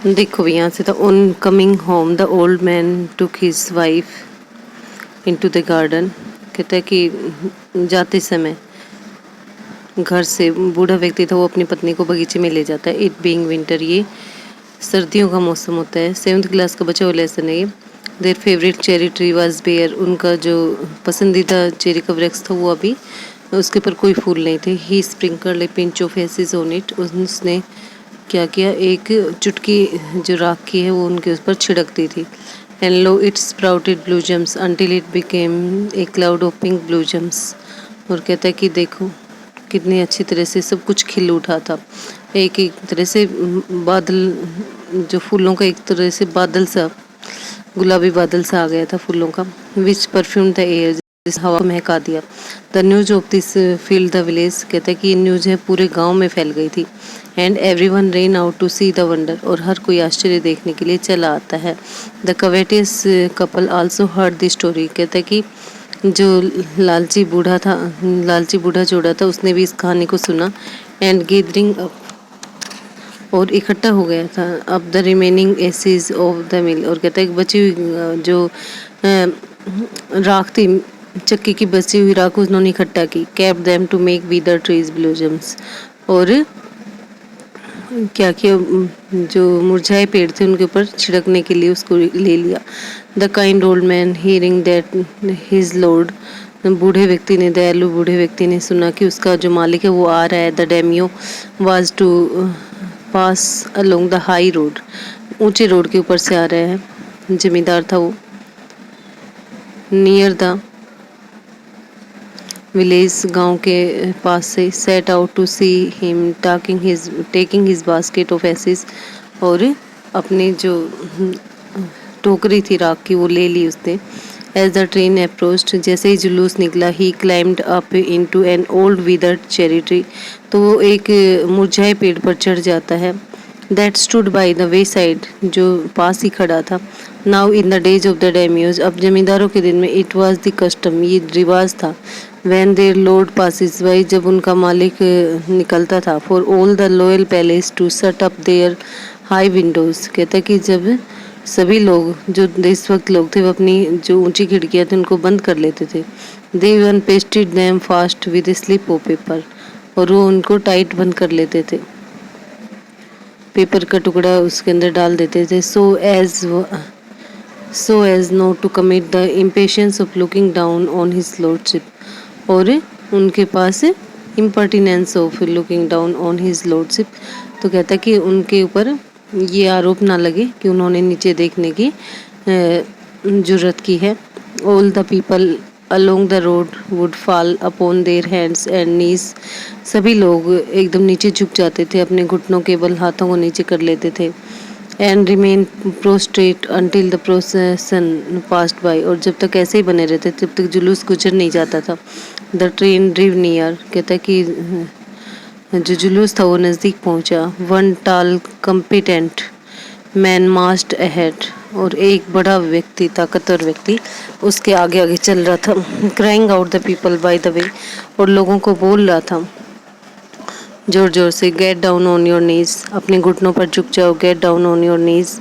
देखो भी यहाँ से था। On coming home the old man took his wife into the garden. कहता है कि जाते समय घर से बूढ़ा व्यक्ति था, वो अपनी पत्नी को बगीचे में ले जाता है। इट बीइंग विंटर, ये सर्दियों का मौसम होता है। 7th क्लास का बचा हुआ लेसन है ये। Their favourite cherry tree was bare, उनका जो पसंदीदा चेरी का वृक्ष था वो अभी उसके ऊपर कोई फूल नहीं थे। He sprinkle a pinch of acid on it, उसने क्या किया, एक चुटकी जो राख की है वो उनके ऊपर छिड़क दी थी। And low it sprouted blue James until it became a cloud of pink blue James. और कहता है कि देखो कितनी अच्छी तरह से सब कुछ खिल उठा था। एक एक तरह से बादल, जो फूलों का एक तरह से बादल सा, गुलाबी बादल सा आ गया था फूलों का। विच परफ्यूम द एयर, जिस हवा को महका दिया। The news of this field the village, कहता है कि ये न्यूज है पूरे गांव में फैल गई थी। And everyone ran out to see the wonder, और हर कोई आश्चर्य देखने के लिए चला आता है। The covetous couple also heard the story, कहता है कि जो लालची बूढ़ा जोड़ा था, उसने भी इस कहानी को सुना। एंड गैदरिंग अप, और इकट्ठा हो गया था। अब the remaining ashes of the mill, और कहता है कि बची हुई जो राख थी, चक्की की बची हुई राख उन्होंने इकट्ठा की। Kept them to make withered trees blossoms, और क्या किया, जो मुरझाए पेड़ थे उनके ऊपर छिड़कने के लिए उसको ले लिया। The kind old man hearing that his Lord, बूढ़े व्यक्ति ने, दयालु बूढ़े व्यक्ति ने सुना कि उसका जो मालिक है वो आ रहा है। The daimyo was to pass along the high road, ऊंचे रोड के ऊपर से आ रहे हैं, जमींदार था वो। नियर द विलेज, गांव के पास से। Set out to see him taking his basket of ashes, और अपनी जो टोकरी थी राख की वो ले ली उसने। एज द ट्रेन अप्रोच्ड, जैसे ही जुलूस निकला, he climbed up into an old withered cherry tree, तो वो एक मुरझाए पेड़ पर चढ़ जाता है। That stood by the way side, जो पास ही खड़ा था। Now in the days of the daimyos, अब जमींदारों के दिन में, इट वॉज द कस्टम, ये रिवाज था। When their lord passes by, जब उनका मालिक निकलता था। For all the loyal palace to shut up their high windows, कहता कि जब सभी लोग, जो इस वक्त लोग थे, वो अपनी जो ऊंची खिड़कियां थी उनको बंद कर लेते थे। They even pasted them fast with slip of paper, और वो उनको टाइट बंद कर लेते थे, पेपर का टुकड़ा उसके अंदर डाल देते थे। So as not to commit the impertinence of looking down on his lordship, और उनके पास impertinence of looking down on his lordship, तो कहता कि उनके ऊपर ये आरोप ना लगे कि उन्होंने नीचे देखने की जुर्रत की है। All the people along the road would fall upon their hands and knees, सभी लोग एकदम नीचे झुक जाते थे, अपने घुटनों के बल हाथों को नीचे कर लेते थे। And remain prostate until the प्रोसेसन passed by, और जब तक ऐसे ही बने रहते तब तक जुलूस गुजर नहीं जाता था। द ट्रेन ड्रिव नियर, कहता है कि जो जुलूस था वो नज़दीक पहुंचा। वन टाल कम्पिटेंट मैन मास्ड अहेड, और एक बड़ा व्यक्ति, ताकतवर व्यक्ति उसके आगे आगे चल रहा था। Crying out the people by the way, और लोगों को बोल रहा था जोर जोर से, gate down on your knees, अपने घुटनों पर झुक जाओ। Gate down on your knees,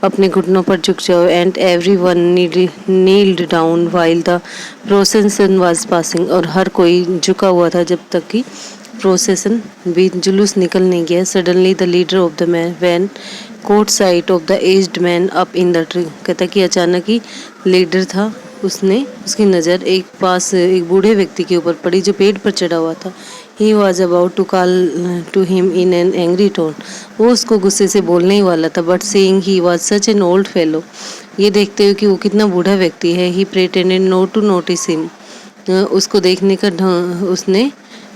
अपने घुटनों पर झुक जाओ। And every one nailed down while the प्रोसेसन was passing, और हर कोई झुका हुआ था जब तक कि प्रोसेसन भी, जुलूस निकल नहीं गया। Suddenly the leader of the man when caught sight of the aged man up in the tree, कहता कि अचानक ही लीडर था, उसकी नज़र एक बूढ़े व्यक्ति के ऊपर पड़ी जो पेड़ पर चढ़ा हुआ था। He was about to call to him in an angry tone, वो उसको गुस्से से बोलने ही वाला था। But seeing he was such an old fellow, ये देखते हुए कि वो कितना बूढ़ा व्यक्ति है। He pretended not to notice him, उसको देखने का उसने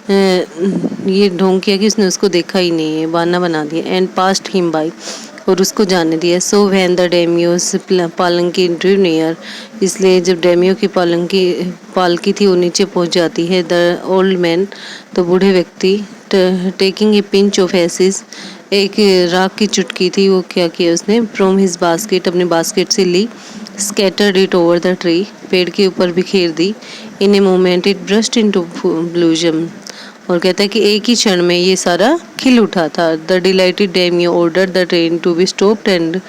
ये ढोंग किया कि उसने उसको देखा ही नहीं है, बहाना बना दिया। एंड पास्ट हिम बाई, और उसको जाने दिया। So when the daimyo's palanquin drew near, इसलिए जब डेमियो की पालकी थी वो नीचे पहुंच जाती है। द ओल्ड मैन, तो बूढ़े व्यक्ति, taking a pinch of ashes, एक राख की चुटकी थी, वो क्या किया उसने, फ्रॉम हिज बास्केट, अपने बास्केट से ली। Scattered it over the tree, पेड़ के ऊपर बिखेर दी। In a moment it burst into blossom, और कहता है कि एक ही क्षण में ये सारा खिल उठा था। The delighted daimyo order the train to be stopped and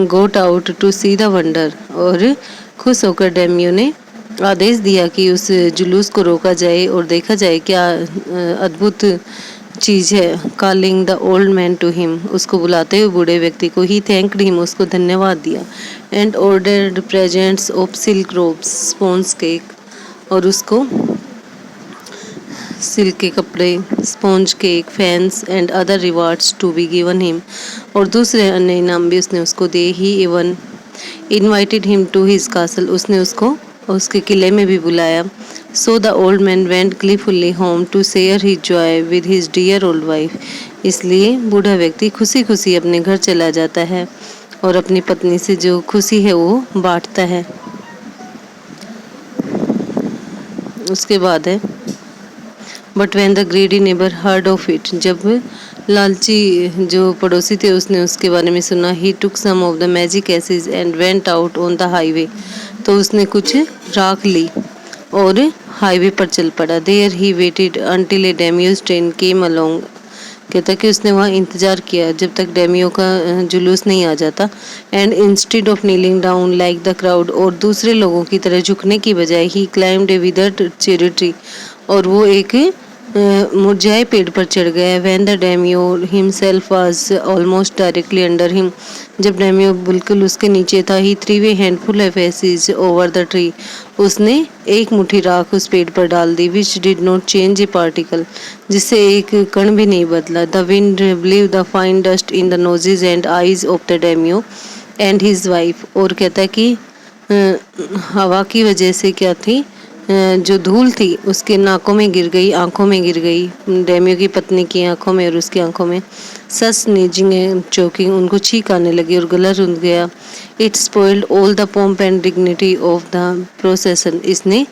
got out to see the wonder. और खुश होकर डेमियो ने आदेश दिया कि उस जुलूस को रोका जाए और देखा जाए क्या अद्भुत चीज है। Calling the old man to him, उसको बुलाते हुए बूढ़े व्यक्ति को, ही थैंक्ड हिम, उसको धन्यवाद दिया। And ordered presents of silk robes, sponge cake, और उसको सिल्क के कपड़े, sponge cake, fans and other rewards to be given him, और दूसरे अन्य इनाम भी उसने उसको दिए। He even invited him to his castle, उसने उसको उसके किले में भी बुलाया। So the old man went gleefully home to share his joy with his dear old wife, इसलिए बूढ़ा व्यक्ति खुशी खुशी अपने घर चला जाता है और अपनी पत्नी से जो खुशी है वो बांटता है। उसके बाद है but when the greedy neighbour heard of it, जब लालची जो पड़ोसी थे उसने उसके बारे में सुना, he took some of the magic ashes and went out on the highway, तो उसने कुछ राख ली और हाईवे पर चल पड़ा। There he waited until a daimyo's train came along, कहता कि उसने वहाँ इंतज़ार किया जब तक डेमियो का जुलूस नहीं आ जाता। And instead of kneeling down like the crowd, और दूसरे लोगों की तरह झुकने की बजाय he climbed a withered cherry tree, और वो एक मुरझाए पेड़ पर चढ़ गया। When the daimyo himself was almost directly under him, जब डेमियो बिल्कुल उसके नीचे था, he threw a handful of ashes over the tree, उसने एक मुट्ठी राख उस पेड़ पर डाल दी। Which did not change a particle, जिससे एक कण भी नहीं बदला। The wind blew the fine dust in the noses and eyes of the Damio and his wife, और कहता है कि हवा की वजह से क्या थी, जो धूल थी उसके नाकों में गिर गई, आंखों में गिर गई, डेमियो की पत्नी की आंखों में और उसकी आंखों में। सच स्नीजिंग एंड चोकिंग, उनको छींक आने लगी और गला रुंध गया। It spoiled all the pomp and dignity of the procession, इसने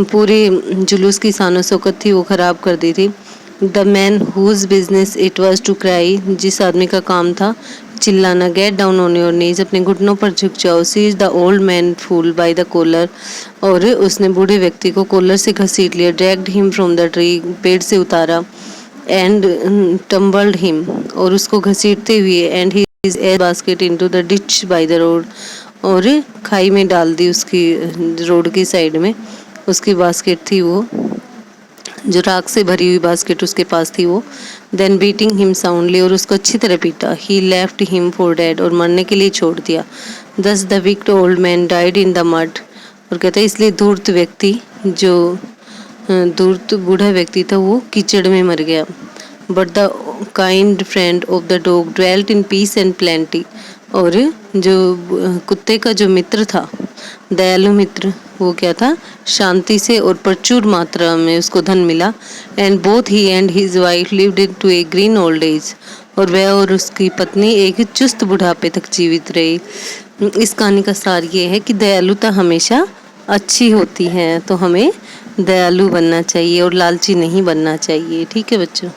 पूरे जुलूस की शान शौकत थी वो खराब कर दी थी। The man whose business it was to cry, जिस आदमी का काम था चिल्लाना, get down on your knees, अपने घुटनों पर झुक जाओ। Seize the old man fool by the collar, और उसने बूढ़े व्यक्ति को कॉलर से घसीट लिया। Dragged him from the tree, पेड़ से उतारा। एंड टम्बल्ड हिम, और उसको घसीटते हुए, and his air basket into the ditch by the road, और खाई में डाल दी, उसकी रोड की साइड में उसकी बास्केट थी, वो जो राख से भरी हुई बास्केट उसके पास थी वो। देन बीटिंग हिम साउंडली, और उसको अच्छी तरह पीटा। ही लेफ्ट हिम फॉर डेड, और मरने के लिए छोड़ दिया। दस the wicked old man died in the mud, और कहते हैं इसलिए धूर्त व्यक्ति, जो धूर्त बूढ़ा व्यक्ति था, वो कीचड़ में मर गया। But the kind friend of the dog dwelt in peace and plenty, और जो कुत्ते का जो मित्र था, दयालु मित्र, वो क्या था, शांति से और प्रचुर मात्रा में उसको धन मिला। And both he and his wife lived in to a green old age, और वह और उसकी पत्नी एक चुस्त बुढ़ापे तक जीवित रही। इस कहानी का सार ये है कि दयालुता हमेशा अच्छी होती है, तो हमें दयालु बनना चाहिए और लालची नहीं बनना चाहिए। ठीक है बच्चों।